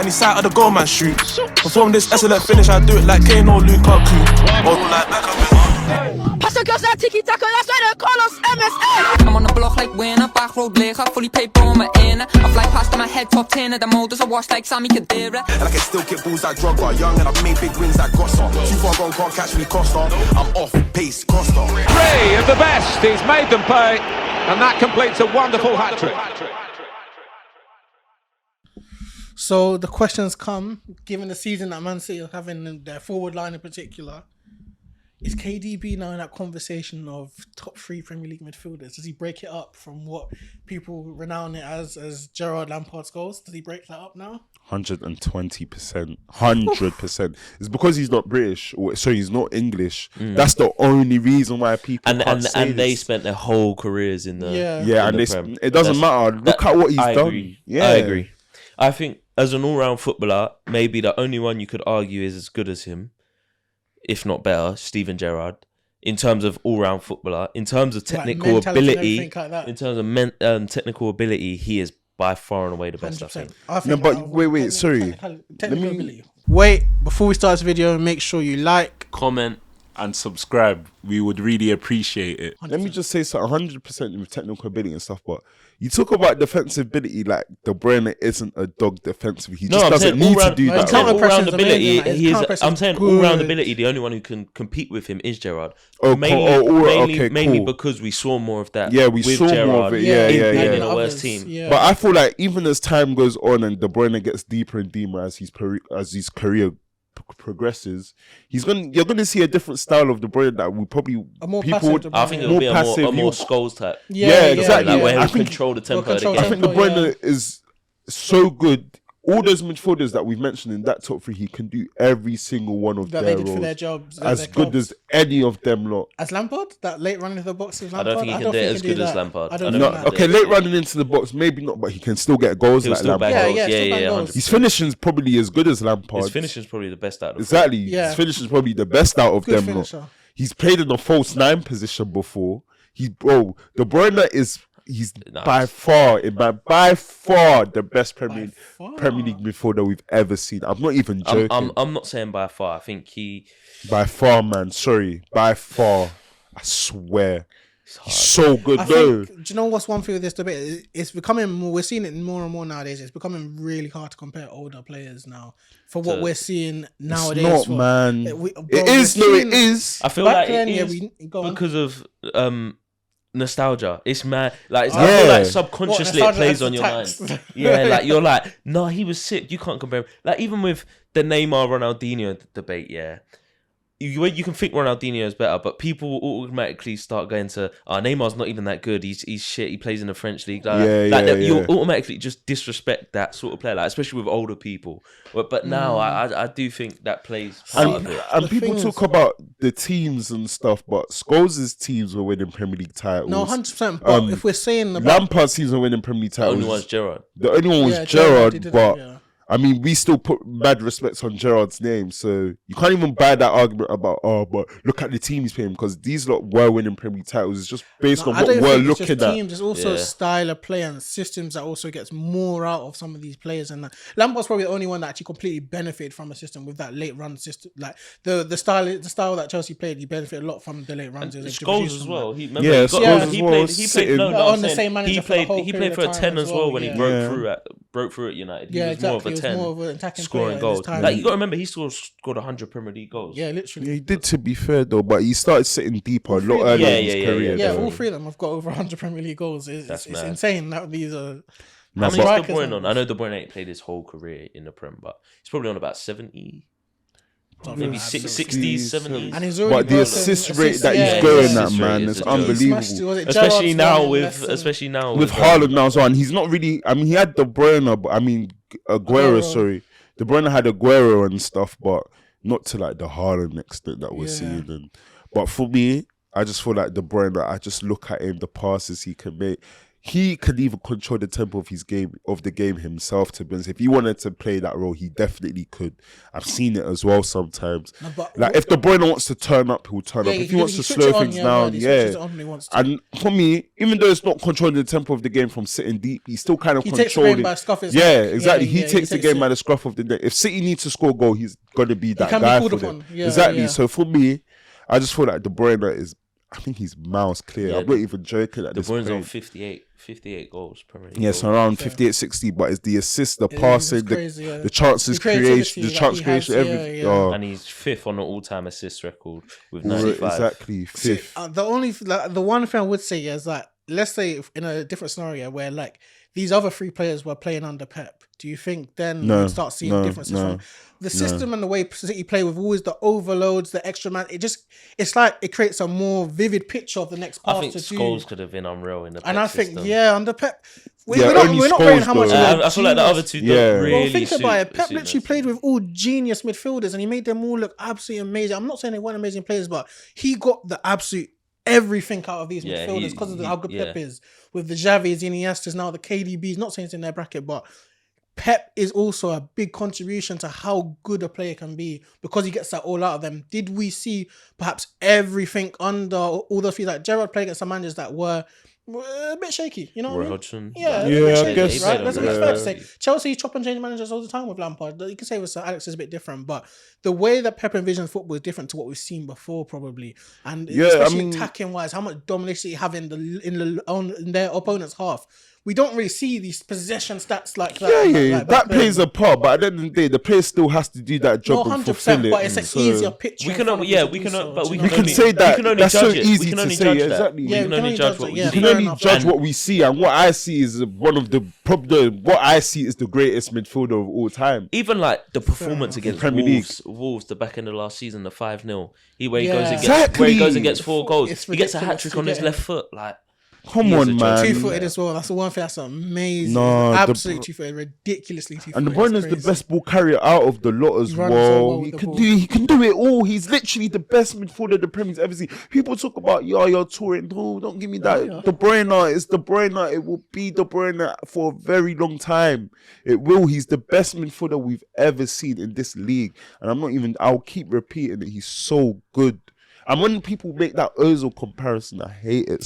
and he sight of the goal man shoot. Perform this excellent finish, I do it like Kane or Lukaku. Or like Beckham. Pass the girls that tiki-taka, that's why they call us MSA. I'm on the block like winner, back road leger, fully paid on my inner. I fly past my head, top 10 of the motors, I wash like Sammy Khedira. And I can still kick balls like Drogba, young and I've made big wins like Gossa. Too far gone, can't catch me, Costa. I'm off, pace, Costa. 3 of the best, he's made them pay, and that completes a wonderful hat-trick. So the questions come, given the season that Man City are having in their forward line in particular, is KDB now in that conversation of top 3 Premier League midfielders? Does he break it up from what people renown it as Gerrard Lampard's goals? Does he break that up now? 120%. 100%. It's because he's not British, or sorry, he's not English. That's the only reason why people can't say and they this. spent their whole careers in the and the Prem. it doesn't matter. Look at what he's done. Agree. Yeah, I agree. I think as an all-round footballer, maybe the only one you could argue is as good as him, if not better, Steven Gerrard. In terms of all-round footballer, in terms of technical ability, in terms of technical ability, he is by far and away the best. 100%. I think. No, but wait, sorry. Technical ability. Wait, before we start this video, make sure you like, Comment. And subscribe. We would really appreciate it. 100%. Let me just say something, 100% with technical ability and stuff, but you talk about defensive ability, like De Bruyne isn't a dog defensively. He just doesn't need to do that. All-round ability, I'm saying good. all-round ability, the only one who can compete with him is Gerrard. Oh, mainly cool. because we saw more of that. Yeah, we with saw Gerrard more of it. Yeah. in a worse team. Yeah. But I feel like even as time goes on and De Bruyne gets deeper and deeper as his career progresses, you're gonna see a different style of De Bruyne that we probably A more people passive would. De Bruyne. I think it'll be a more Scholes type. Yeah, exactly. Like where I he'll think- control the tempo of the control game. I think De Bruyne is so good. All those midfielders that we've mentioned in that top 3, he can do every single one of that their they did for their roles jobs. as their good clubs. as any of them lot. As Lampard, that late run into the box with I Lampard. don't think he can do it as good as Lampard. I I don't don't know. think Okay, late running into the box, maybe not, but he can still get goals He'll like still Lampard. bang goals. Yeah, still bang Yeah, goals. 100%. His finishing's probably as good as Lampard. His finishing's probably the best out of them. Exactly. Yeah. His finishing's probably the best out of Good them finisher. lot. He's played in a false 9 position before. De Bruyne he's Nice. by far the best Premier far. League midfielder we've ever seen. I'm not even joking. I'm not saying by far. I think he. By far, man. Sorry, by far. I swear. He's so good, I though. think, do you know what's one thing with this debate? It's becoming more, we're seeing it more and more nowadays. It's becoming really hard to compare older players now for what we're seeing nowadays. It's not, man. It is. I feel Back like then, it yeah, is go on. because of nostalgia. It's mad. Like I Yeah. feel like subconsciously What, it plays nostalgia on your adds to mind. tax? Yeah, like you're like, no, he was sick. You can't compare him. Like even with the Neymar Ronaldinho debate, yeah. You can think Ronaldinho is better, but people will automatically start going to, Neymar's not even that good. He's shit. He plays in the French league. You'll automatically just disrespect that sort of player, like especially with older people. But now I do think that plays part of it. And The people thing talk is- about the teams and stuff, but Scholes' teams were winning Premier League titles. No, 100%. But if we're saying about Lampard's teams were winning Premier League The titles. only one's Gerrard. The only one was Yeah, Gerrard, he did but it, yeah. I mean, we still put mad respect on Gerrard's name, so you can't even buy that argument about, but look at the team he's playing, because these lot were winning Premier League titles. It's just based on I what don't we're think it's just looking at. teams. It's also Yeah. style of play and systems that also gets more out of some of these players. And Lampard's probably the only one that actually completely benefited from a system with that late run system. Like the style that Chelsea played, he benefited a lot from the late runs. Scholes as well. He Yeah, Scholes as well, sitting- On the same manager He for the whole played period for a of 10 time as as well well, when yeah. he broke through at United. He Yeah, was more of a exactly. He 10, was more of an attacking scoring player at goals. his time. Like you got to remember, he still scored 100 Premier League goals. Yeah, literally. Yeah, he did, to be fair, though, but he started sitting deeper a lot earlier in his career. Yeah, though. all 3 of them have got over 100 Premier League goals. It's mad. insane that these are. How many is De strikers Bruyne and- on? I know De Bruyne ain't played his whole career in the Prem, but he's probably on about 70, maybe 60s, 70s. And he's already But the broken assist rate that yeah, he's going assist at, man, rate is is unbelievable. Was it Especially Gerrard's now one in with, less than- especially now With Haaland now as well, and he's not really. I mean, he had De Bruyne, but I mean Aguero. Sorry, De Bruyne had Aguero and stuff, but not to like the Haaland extent that we're seeing. But for me, I just feel like De Bruyne. I just look at him, the passes he can make. he could even control the tempo of the game himself. To be honest, if he wanted to play that role, he definitely could. I've seen it as well sometimes. Like if De Bruyne wants to turn up, he'll turn up. If he wants to slow things down, And for me, even though it's not controlling the tempo of the game from sitting deep, he's still kind of controlling. Exactly. He takes the game by the scruff of the neck. If City needs to score a goal, he's gonna be that guy for them. Exactly. So for me, I just feel like De Bruyne is. I think he's miles clear. I'm not even joking at this point. De Bruyne's on 58 goals per year. Yes, around 58, 60, but it's the assist, the passing, the chances creation, everything. And he's 5th on the all-time assist record with 95. Exactly, 5th. The one thing I would say is that, let's say in a different scenario where like these other 3 players were playing under Pep, do you think then we'll start seeing differences from the system and the way City play with always the overloads, the extra man? It's like it creates a more vivid picture of the next pass. I think Scholes could have been unreal in the Pep and I think system. Under Pep, we're not playing how much. I feel like the other two don't really. Well, think about it. Pep literally played with all genius midfielders, and he made them all look absolutely amazing. I'm not saying they weren't amazing players, but he got the absolute everything out of these midfielders because of how good Pep is. With the Xavis, Iniestas, now the KDBs. Not saying it's in their bracket, but Pep is also a big contribution to how good a player can be because he gets that all out of them. Did we see perhaps everything under all those few? Like Gerrard played against some managers that were a bit shaky, you know what I mean? Hodgson. I guess. Right? That's fair to say. Chelsea chop and change managers all the time with Lampard. You can say with Sir Alex is a bit different, but the way that Pep envisions football is different to what we've seen before, probably. And especially attacking wise, how much domination they have in their opponent's half. We don't really see these possession stats like that. That plays a part, but at the end of the day, the player still has to do that job and fulfill it. But it's an easier picture. We can only judge it. We can only judge what we see, and what I see is what I see is the greatest midfielder of all time. Even like the performance against Wolves, the back end of last season, the 5-0, where he goes and gets 4 goals. He gets a hat trick on his left foot, like. Come on, man. 2-footed as well. That's the one thing that's amazing. Absolutely 2-footed, ridiculously 2-footed. And De Bruyne is the best ball carrier out of the lot as well. He can do it all. He's literally the best midfielder the Premier's ever seen. People talk about you're touring. No, don't give me that. De Bruyne is De Bruyne. It will be De Bruyne for a very long time. It will. He's the best midfielder we've ever seen in this league. And I'll keep repeating it. He's so good. And when people make that Ozil comparison, I hate it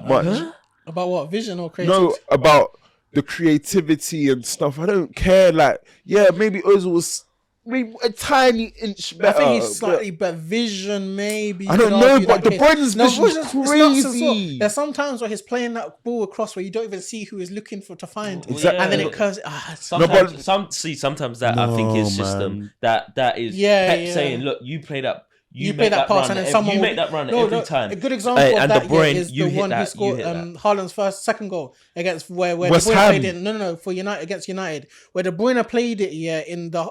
much. About what? Vision or creativity? No, about the creativity and stuff. I don't care. Like, maybe Ozil was maybe a tiny inch better. I think he's slightly better vision, maybe. I don't know, but De Bruyne's vision is crazy. There's sometimes where he's playing that ball across where you don't even see who he's looking to find. Exactly. And then it curves. Sometimes that I think his system that is Pep saying, look, you play that. You play that pass and then someone make that run every time. A good example of that is the one he scored Haaland's second goal against where De Bruyne played it. For United against United, where De Bruyne played it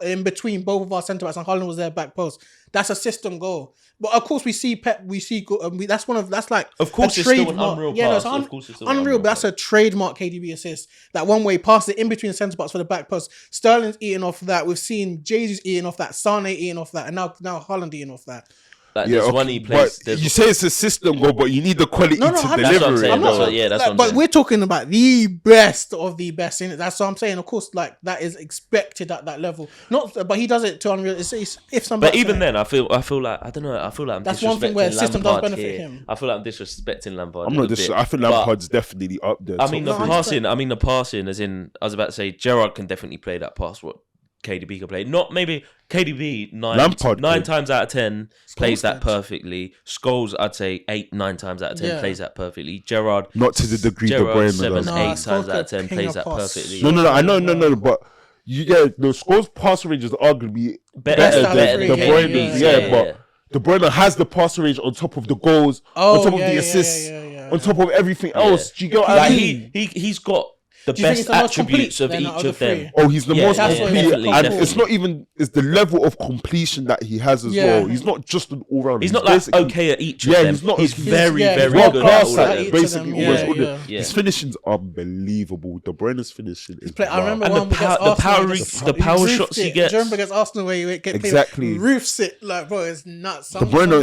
in between both of our centre backs and Haaland was their back post. That's a system goal. But of course we see Pep. That's like of course a it's still an unreal pass. It's unreal. But that's a trademark KDB assist. That one way he passes it in between the centre backs for the back post. Sterling's eating off that. We've seen Jesus eating off that. Sane eating off that, and now Haaland eating off that. One he plays. You say it's a system goal, but you need the quality to deliver it. But we're talking about the best of the best in it. That's what I'm saying. Of course, like that is expected at that level. But he does it to unreal. But even then, I feel like I don't know. I feel like I'm that's one thing where the system does benefit him. I feel like I'm disrespecting Lampard. I'm not. I think Lampard's definitely up there. I mean the passing, as in I was about to say, Gerrard can definitely play that pass. What KDB can play. Not maybe KDB 9 times out of 10 plays that perfectly. Scholes, I'd say 8-9 times out of 10 plays that perfectly. Gerrard, not to the degree De Bruyne 7-8 times out of 10 plays that perfectly. No, I know, but the Scholes pass range is arguably better than De Bruyne. But De Bruyne has the pass range on top of the goals, on top of the assists, on top of everything else. Do you get what I mean? He's got the best attributes of each of them. Oh, he's the most complete. And it's not even, it's the level of completion that he has as well. He's not just an all-round. He's not like okay at each of them. He's very good at all of them. Basically, his finishing's unbelievable. De Bruyne's finishing is I remember the power shots he gets. Do you remember against Arsenal where he gets exactly roofs it? Like, bro, it's nuts. De Bruyne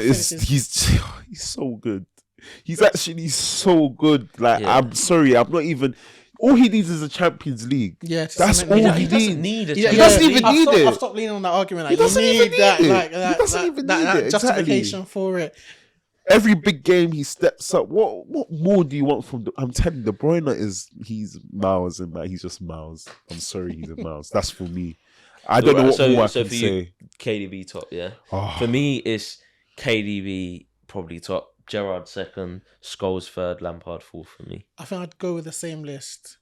he's so good. He's actually so good. Like, I'm sorry, I'm not even. All he needs is a Champions League. Yeah, that's all he doesn't needs. need a He doesn't even need it. I've stopped leaning on that argument. Like, He doesn't even need that, it. like, He doesn't even need it. justification Exactly. for it. Every big game he steps up. What more do you want from? I'm telling you, De Bruyne he's Miles and man. He's just Miles. I'm sorry, he's a Miles. That's for me. I don't know what more I can say. KDB top, yeah. Oh. For me, it's KDB probably top. Gerrard second, Scholes third, Lampard fourth for me. I think I'd go with the same list,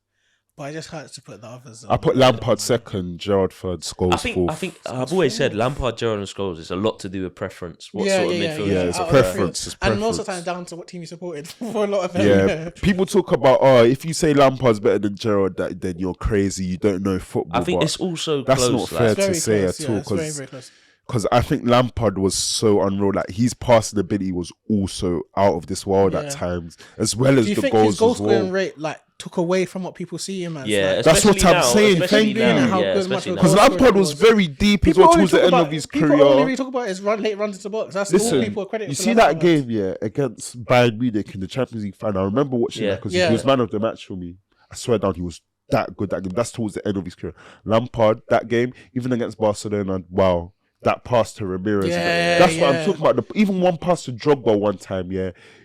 but I just had to put the others. I put Lampard second, Gerrard third, Scholes fourth. I think I've always said Lampard, Gerrard, and Scholes is a lot to do with preference. What Yeah, sort of yeah, midfield? Yeah, it's a preference. And most of the time down to what team you supported for a lot of them. Yeah, people talk about if you say Lampard's better than Gerrard, then you're crazy. You don't know football. I think but it's also that's close, not fair like. to say close, at all it's very, very close. because I think Lampard was so unreal. Like his passing ability was also out of this world at times, as well as Do you the think goals his goal as well. scoring rate like took away from what people see him as? Yeah, like, That's what especially I'm now, saying. especially Thank now, you. how yeah, good especially Michael now. Because goal Lampard scoring was very deep as people well only towards the talk end about of his people only career. really talk about his late runs into the box. That's all Listen, people are crediting. you for see Lampard. that game, against Bayern Munich in the Champions League final. I remember watching that because he was man of the match for me. I swear down, he was that good that game. That's towards the end of his career. Lampard, that game, even against Barcelona, wow, that pass to Ramirez. That's what I'm talking about. Even one pass to Drogba one time,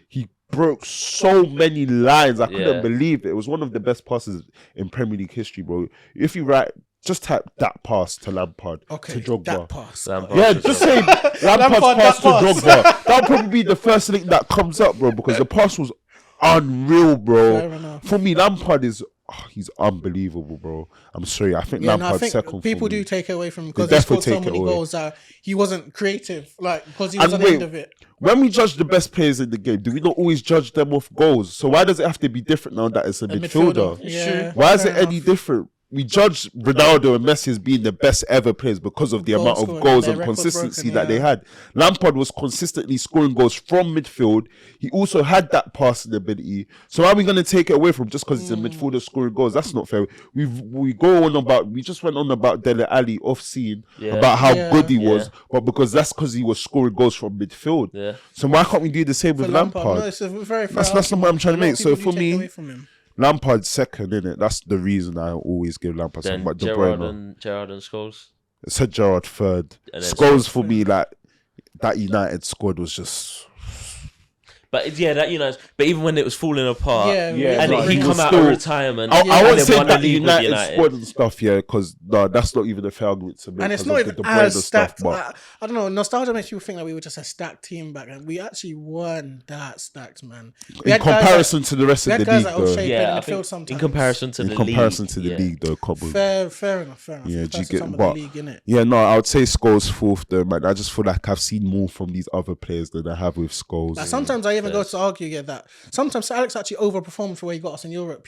he broke so many lines. I couldn't believe it. It was one of the best passes in Premier League history, bro. If you just type that pass to Lampard, to Drogba. That pass. Just say Lampard's pass to Drogba. That'll probably be the first link that comes up, bro, because the pass was unreal, bro. For me, Lampard is he's unbelievable, bro. I'm sorry. I think Lampard's second. People do take it away from him because he scored so many goals that he wasn't creative, like because he was at the end of it. When we judge the best players in the game, do we not always judge them off goals? So why does it have to be different now that it's a midfielder? Yeah, why is it any different? We judge Ronaldo and Messi as being the best ever players because of the amount of goals and consistency that they had. Lampard was consistently scoring goals from midfield. He also had that passing ability. So are we going to take it away from just because he's a midfielder scoring goals? That's not fair. We just went on about Dele Alli off scene about how good he was, but that's because he was scoring goals from midfield. Yeah. So why can't we do the same with Lampard? No, it's a very fair that's not what I'm trying to make. So for take me, away from him. Lampard's second, innit? That's the reason I always give Lampard Then second. But Gerrard and Scholes. I said Gerrard third. Scholes for me, like that United squad was just. But but even when it was falling apart, and like, he he come was out still- of retirement, I won't say won the that league with United squad and stuff, because that's not even a fair argument to make. And it's not even as stacked. I don't know. Nostalgia makes you think that we were just a stacked team back then. We actually weren't that stacked, man. In comparison to the rest of the league, though. I think in comparison to the league, though, fair enough. Yeah, do you get? But the league, innit? Yeah, no, I would say Scholes fourth, though, man. I just feel like I've seen more from these other players than I have with Scholes. Like sometimes I even go to argue that sometimes Sir Alex actually overperformed for where he got us in Europe,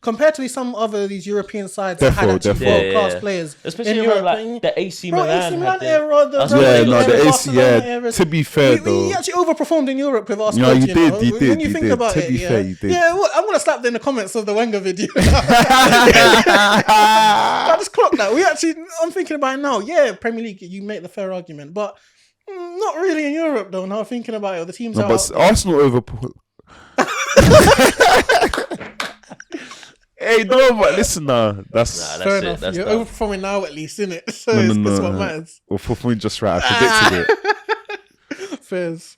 compared to some other these European sides that had actually world-class players, especially in Europe. like the AC Milan era. The AC. To be fair, though, he actually overperformed in Europe with our squad. No, you did. When you think about it, to be fair, you did. Yeah, I'm gonna slap that in the comments of the Wenger video. I just clocked that. I'm thinking about it now. Yeah, Premier League, you make the fair argument, but not really in Europe, though. Now thinking about it, the teams are. But Arsenal Hey, no, but listen now. That's fair enough. You're overperforming now, at least, innit? So it's what matters. Well, for me, just right. I predicted it. Fairs.